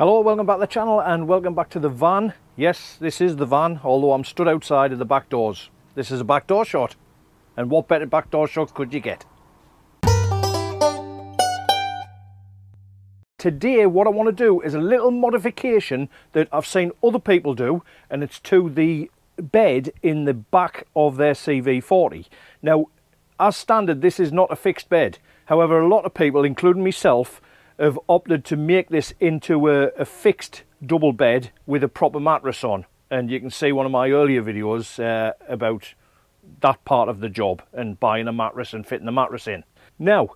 Hello, welcome back to the channel and welcome back to the van. Yes, this is the van, although I'm stood outside of the back doors. This is a back door shot, and what better back door shot could you get? Today what I want to do is a little modification that I've seen other people do, and it's to the bed in the back of their CV40. Now, as standard, this is not a fixed bed. However, a lot of people, including myself, have opted to make this into a fixed double bed with a proper mattress on, and you can see one of my earlier videos about that part of the job and buying a mattress and fitting the mattress in. Now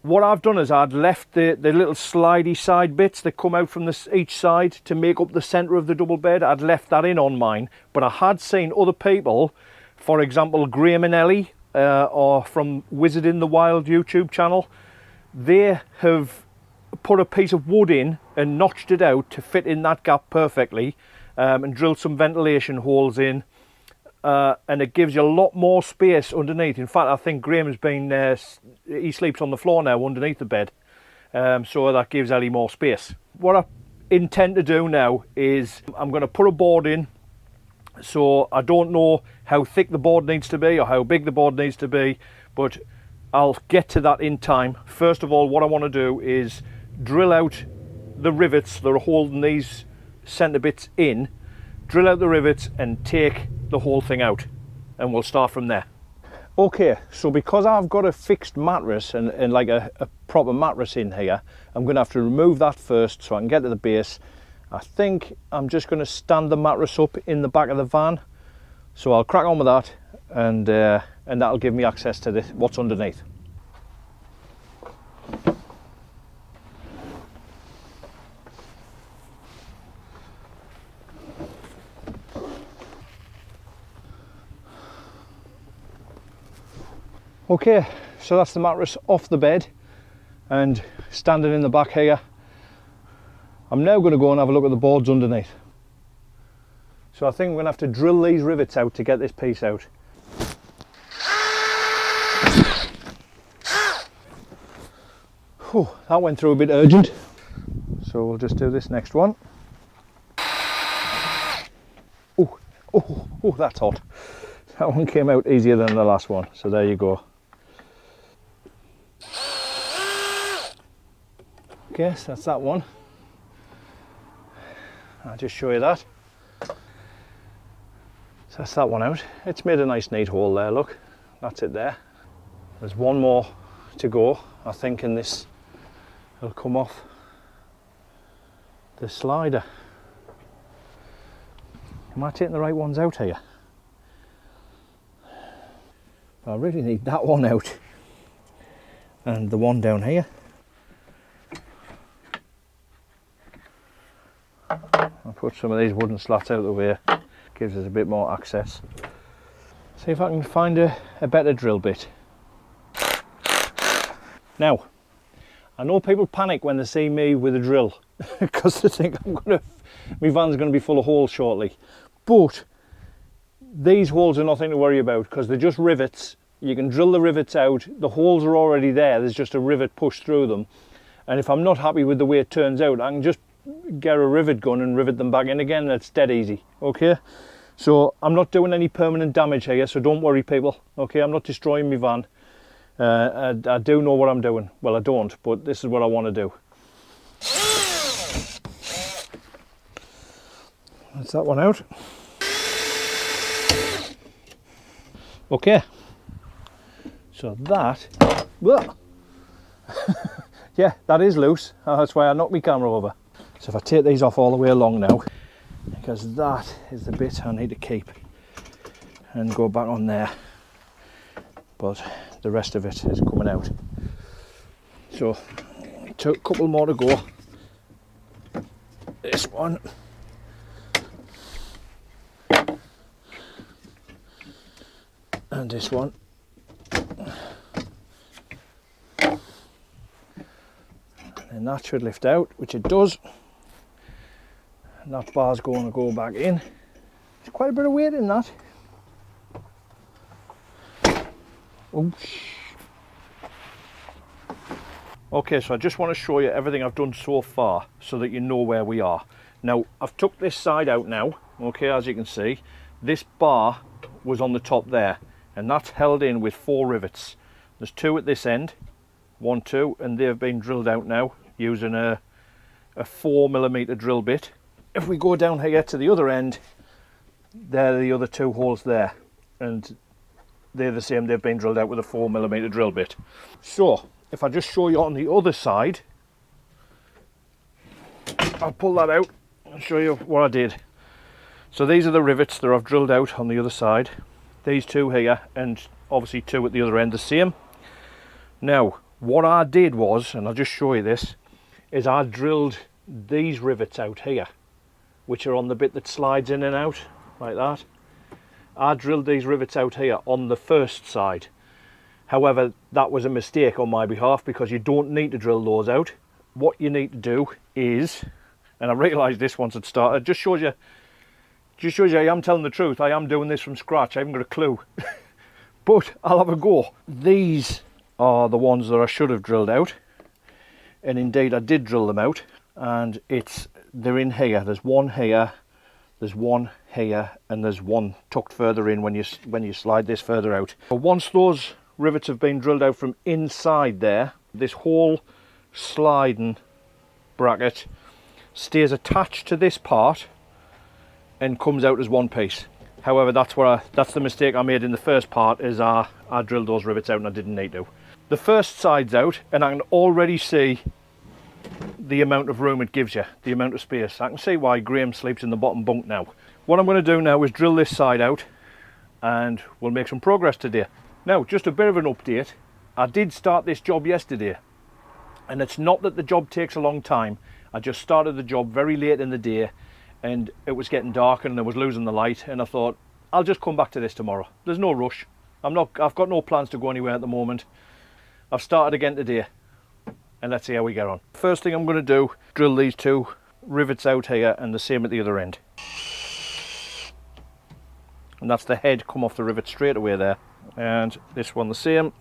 what I've done is I'd left the little slidey side bits that come out from each side to make up the centre of the double bed. I'd left that in on mine, but I had seen other people, for example Graham and Ellie or from Wizard in the Wild YouTube channel, they have put a piece of wood in and notched it out to fit in that gap perfectly, and drilled some ventilation holes in, and it gives you a lot more space underneath. In fact, I think Graham's been he sleeps on the floor now underneath the bed, so that gives Ellie more space. What I intend to do now is I'm going to put a board in. So I don't know how thick the board needs to be or how big the board needs to be, but I'll get to that in time. First of all, what I want to do is drill out the rivets that are holding these centre bits in, drill out the rivets and take the whole thing out, and we'll start from there. Okay, so because I've got a fixed mattress and like a proper mattress in here, I'm going to have to remove that first so I can get to the base. I think I'm just going to stand the mattress up in the back of the van, so I'll crack on with that, and that'll give me access to what's underneath. Okay, so that's the mattress off the bed and standing in the back here. I'm now going to go and have a look at the boards underneath. So I think we're going to have to drill these rivets out to get this piece out. Whew, that went through a bit urgent. So we'll just do this next one. Oh, that's hot. That one came out easier than the last one, so there you go. Okay, so that's that one. I'll just show you that. So that's that one out. It's made a nice neat hole there, look. That's it there. There's one more to go, I think, in this. It'll come off the slider. Am I taking the right ones out here? I really need that one out and the one down here. I'll put some of these wooden slats out of the way, gives us a bit more access. See if I can find a better drill bit. Now, I know people panic when they see me with a drill because they think my van's going to be full of holes shortly, but these holes are nothing to worry about because they're just rivets. You can drill the rivets out, the holes are already there, there's just a rivet pushed through them, and if I'm not happy with the way it turns out, I can just get a rivet gun and rivet them back in again. That's dead easy. Okay, so I'm not doing any permanent damage here, so don't worry people. Okay, I'm not destroying my van. I do know what I'm doing. Well, I don't, but this is what I want to do. That's that one out. Okay, so that yeah, that is loose. That's why I knocked my camera over. So if I take these off all the way along now, because that is the bit I need to keep and go back on there, but the rest of it is coming out. So a couple more to go. This one, and this one, and that should lift out, which it does. And that bar's going to go back in. There's quite a bit of weight in that. Oh, Okay, so I just want to show you everything I've done so far so that you know where we are. Now, I've took this side out now, okay, as you can see. This bar was on the top there, and that's held in with 4 rivets. There's 2 at this end, 1, 2, and they've been drilled out now using a 4mm drill bit. If we go down here to the other end, there are the other 2 holes there, and they're the same, they've been drilled out with a 4mm drill bit. So, if I just show you on the other side, I'll pull that out and show you what I did. So these are the rivets that I've drilled out on the other side. These 2 here, and obviously 2 at the other end, the same. Now, what I did was, and I'll just show you this, is I drilled these rivets out here, which are on the bit that slides in and out, like that. I drilled these rivets out here on the first side. However, that was a mistake on my behalf, because you don't need to drill those out. What you need to do is, and I realised this once it started, just shows you I am telling the truth. I am doing this from scratch. I haven't got a clue. But I'll have a go. These are the ones that I should have drilled out. And indeed I did drill them out. And they're in here. There's 1 here, there's 1 here, and there's 1 tucked further in when you slide this further out. But once those rivets have been drilled out from inside there, this whole sliding bracket stays attached to this part and comes out as 1 piece. However, that's the mistake I made in the first part, is I drilled those rivets out and I didn't need to. The first side's out, and I can already see the amount of room it gives you, the amount of space. I can see why Graham sleeps in the bottom bunk now. What I'm going to do now is drill this side out, and we'll make some progress today. Now, just a bit of an update. I did start this job yesterday, and it's not that the job takes a long time. I just started the job very late in the day, and it was getting dark and I was losing the light, and I thought, I'll just come back to this tomorrow. There's no rush. I've got no plans to go anywhere at the moment. I've started again today, and let's see how we get on. First thing I'm going to do, drill these 2 rivets out here, and the same at the other end. And that's the head come off the rivet straight away there. And this one the same.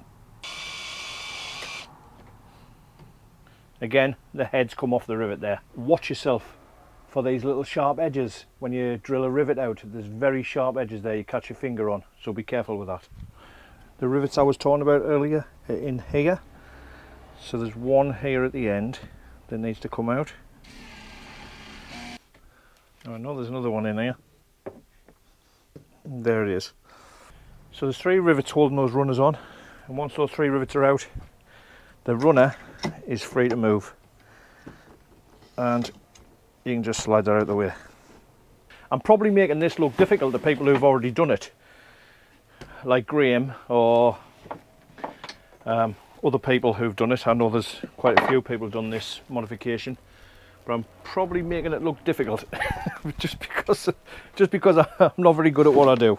Again, the heads come off the rivet there. Watch yourself for these little sharp edges when you drill a rivet out. There's very sharp edges there you catch your finger on, so be careful with that. The rivets I was talking about earlier are in here. So there's 1 here at the end that needs to come out. Oh, I know there's another one in here. There it is. So there's 3 rivets holding those runners on, and once those 3 rivets are out, the runner is free to move, and you can just slide that out of the way. I'm probably making this look difficult to people who've already done it, like Graham or other people who've done it. I know there's quite a few people who've done this modification, but I'm probably making it look difficult just because I'm not very good at what I do.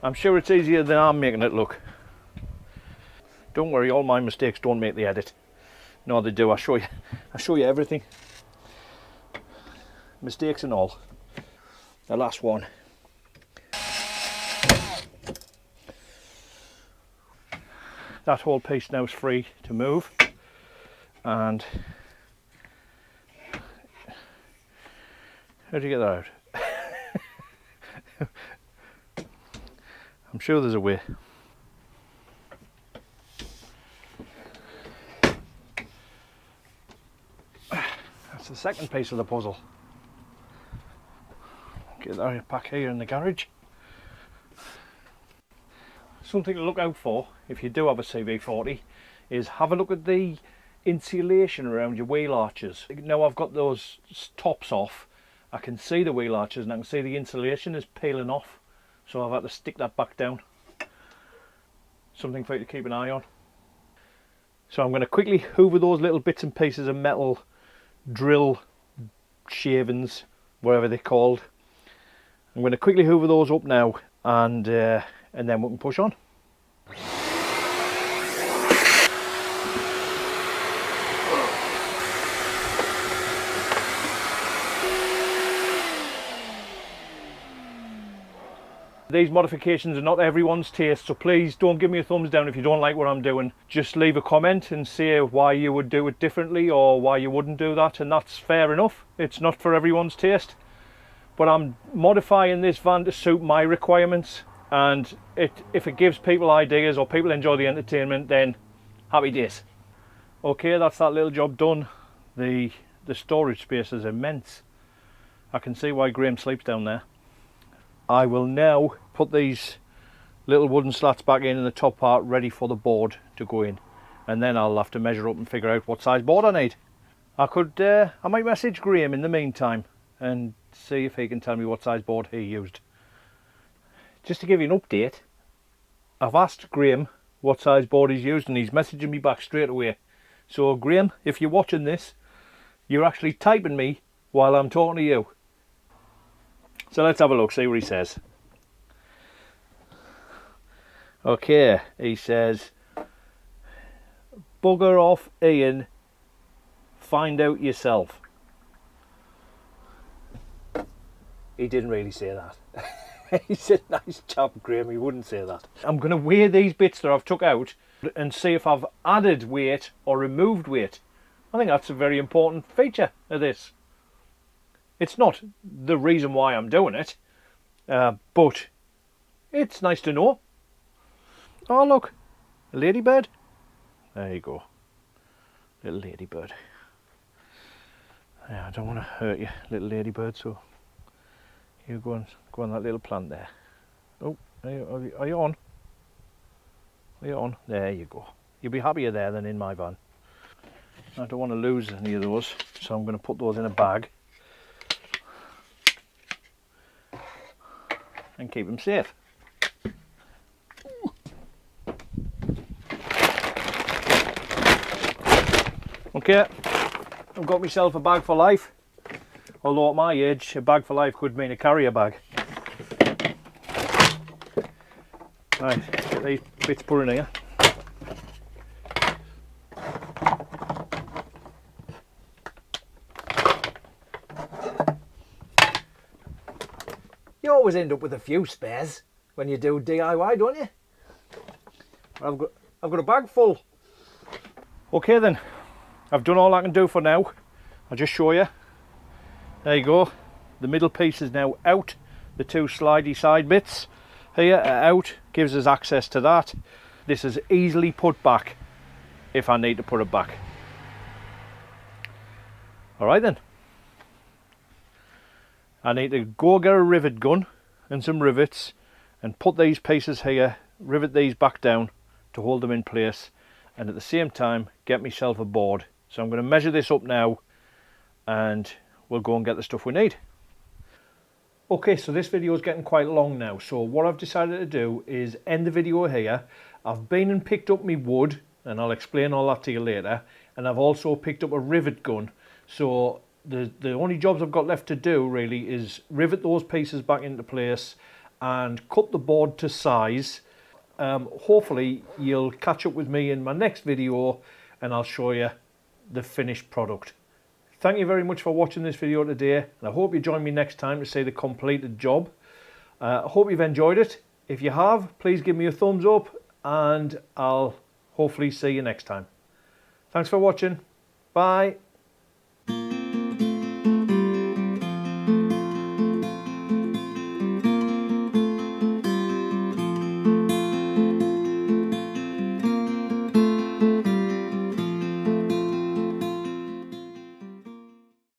I'm sure it's easier than I'm making it look. Don't worry, all my mistakes don't make the edit. No, they do. I show you everything, mistakes and all. The last one. That whole piece now is free to move, and how do you get that out? I'm sure there's a way. That's the second piece of the puzzle. Get that back here in the garage. Something to look out for if you do have a CV40 is have a look at the insulation around your wheel arches. Now I've got those tops off, I can see the wheel arches and I can see the insulation is peeling off, so I've had to stick that back down. Something for you to keep an eye on. So I'm going to quickly hoover those little bits and pieces of metal, drill shavings, whatever they're called. I'm going to quickly hoover those up now, and then we can push on. These modifications are not everyone's taste, so please don't give me a thumbs down if you don't like what I'm doing. Just leave a comment and say why you would do it differently or why you wouldn't do that, and that's fair enough. It's not for everyone's taste, but I'm modifying this van to suit my requirements, and if it gives people ideas or people enjoy the entertainment, then happy days. Okay, that's that little job done. The storage space is immense. I can see why Graham sleeps down there. I will now put these little wooden slats back in the top part, ready for the board to go in, and then I'll have to measure up and figure out what size board I need. I might message Graham in the meantime and see if he can tell me what size board he used. Just to give you an update, I've asked Graham what size board he's used and he's messaging me back straight away. So Graham, if you're watching this, you're actually typing me while I'm talking to you. So let's have a look, see what he says. Okay, he says, bugger off Ian, find out yourself. He didn't really say that. He's a nice chap, Graham, he wouldn't say that. I'm going to weigh these bits that I've took out and see if I've added weight or removed weight. I think that's a very important feature of this. It's not the reason why I'm doing it, but it's nice to know. Oh look, a ladybird. There you go, little ladybird. Yeah, I don't want to hurt you, little ladybird, so you go on that little plant there. Oh, are you on? Are you on? There you go. You'll be happier there than in my van. I don't want to lose any of those, so I'm going to put those in a bag and keep them safe. Okay, I've got myself a bag for life, although at my age a bag for life could mean a carrier bag. Right, get these bits put in here. You always end up with a few spares when you do DIY, don't you? I've got a bag full. Okay then, I've done all I can do for now. I'll just show you. There you go. The middle piece is now out. The two slidey side bits here are out. Gives us access to that. This is easily put back if I need to put it back. Alright then. I need to go get a rivet gun and some rivets and put these pieces here, rivet these back down to hold them in place, and at the same time get myself a board. So I'm going to measure this up now and we'll go and get the stuff we need. Okay, so this video is getting quite long now, so what I've decided to do is end the video here. I've been and picked up my wood, and I'll explain all that to you later, and I've also picked up a rivet gun. So the only jobs I've got left to do really is rivet those pieces back into place and cut the board to size. Hopefully you'll catch up with me in my next video and I'll show you the finished product. Thank you very much for watching this video today, and I hope you join me next time to see the completed job. I hope you've enjoyed it. If you have, please give me a thumbs up and I'll hopefully see you next time. Thanks for watching. Bye.